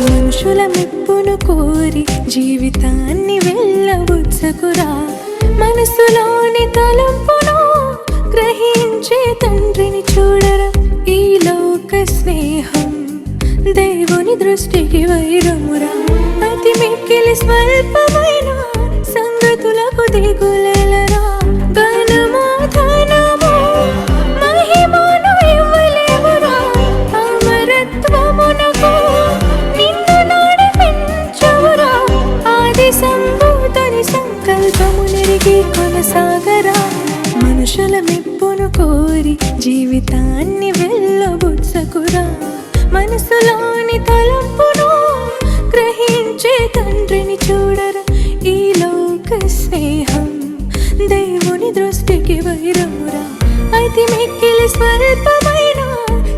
మనుషుల మెప్పును కోరి జీవితాన్ని వెళ్ళబుచ్చకురా. మనసులోని తలంపును గ్రహించే తండ్రిని చూడరా. ఈ లోక స్నేహం దేవుని దృష్టికి వైరమురా. అతి మిక్కిలి స్వల్పమైన సంగతులకు దిగులేలరా. ఘనము ధనము మహిమను ఇవ్వలేవురా. అమరత్వమునకు నిన్ను నడిపించురా. ఆది సంభూతుని సంకల్పము నెరిగి కొనసాగరా. మనుషుల మెప్పును కోరి జీవితాన్ని వెళ్ళబుచ్చకురా. మనసులోని తలంపును గ్రహించే తండ్రిని చూడరా. ఈ లోక స్నేహం దేవుని దృష్టికి వైరమురా. అతి మిక్కిలి స్వల్పమైన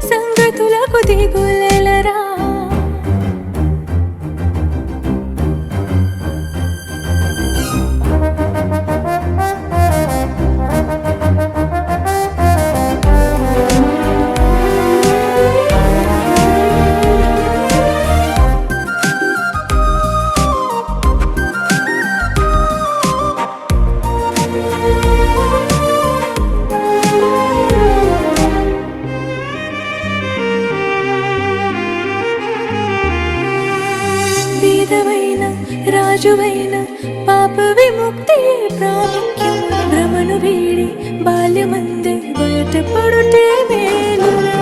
సంగతులకు దిగులేలరా. బీదవైన రాజువైన పాప విముక్తి ప్రాముఖ్యం. భ్రమను వీడి బాల్యమందే బయటపడుటే మేలురా.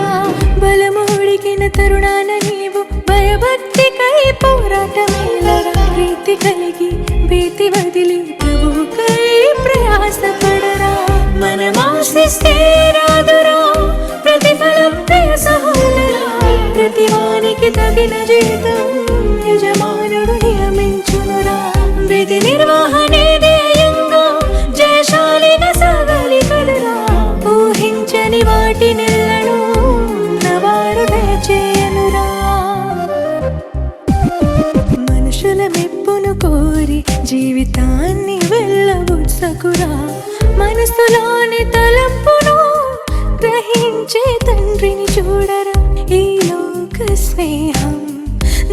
బలముడికిన తరుణాన నీవు భయభక్తికై పోరాటమేలరా. ప్రీతి కలిగి భీతి వదిలి ప్రభువుకై ప్రయాసపడరా. మనమాశిస్తే రాదురా ప్రతిఫలం ప్రియ సహోదరా. ప్రతివానికి తగిన జీతం యజమానుడు నియమించునురా. విధి నిర్వహణే ధ్యేయంగా జయశాలిగా సాగాలి కదరా. ఊహించని వాటి నెలను నవాడు దయచేయనురా. మనుషుల మెప్పును కోరి జీవితాన్ని వెళ్ళబుచ్చకురా. మనసులోని తలంపును గ్రహించే తండ్రిని చూడరా. ఈ లోక స్నేహం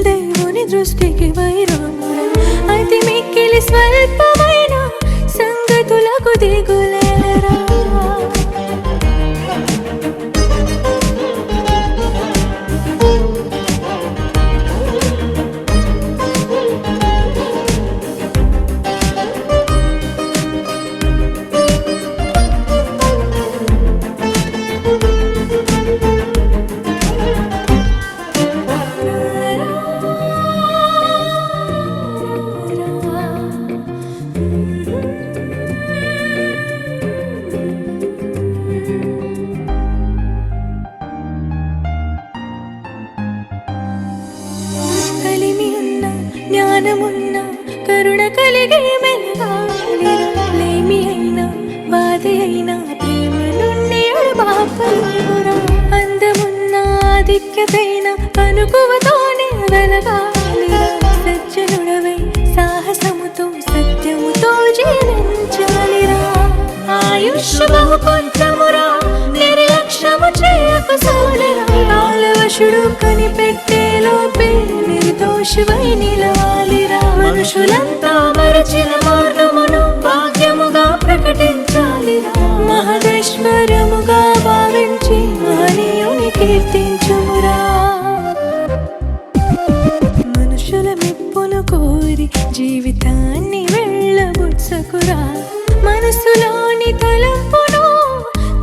దేవుని దృష్టికి వైరమురా. అతి మిక్కిలి స్వల్పమైన సంగతులకు దిగులేలరా. జ్ఞానమున్న కరుణ కలిగి మెలగాలిరా. లేమి అయినా బాధ అయినా ప్రేమ నుండి బాపలురా. అందమున్న ఆధిక్యతైన అనుకువతోనే వెలగాలిరా. సజ్జనుడవై సాహసముతో సత్యముతో జీవించాలిరా. ఆయుష్ బహు కొంచెమురా నిర్లక్ష్యము చేయకు సోదరా. కాలవశుడు కనిపెట్టే లోపే నిర్దోషివై నిలవాలిరా. మనుషులంతా మరచిన మార్గమును భాగ్యముగా ప్రకటించాలిరా. మహదైశ్వర్యముగా భావించి మహనీయుని కీర్తించుమురా. మనుషుల మెప్పును కోరి జీవితాన్ని వెళ్ళబుచ్చకురా. మనసులోని వాని తలంపును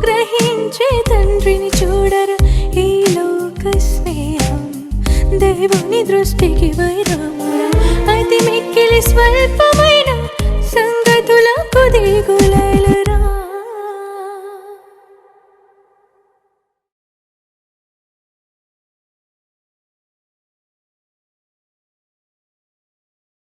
గ్రహించే తండ్రిని చూడరు ఈ లోక స్నేహం దేవుని దృష్టికి వైరామురా అతి మిక్కిలి స్వల్పమైన సంగతులకు దిగులై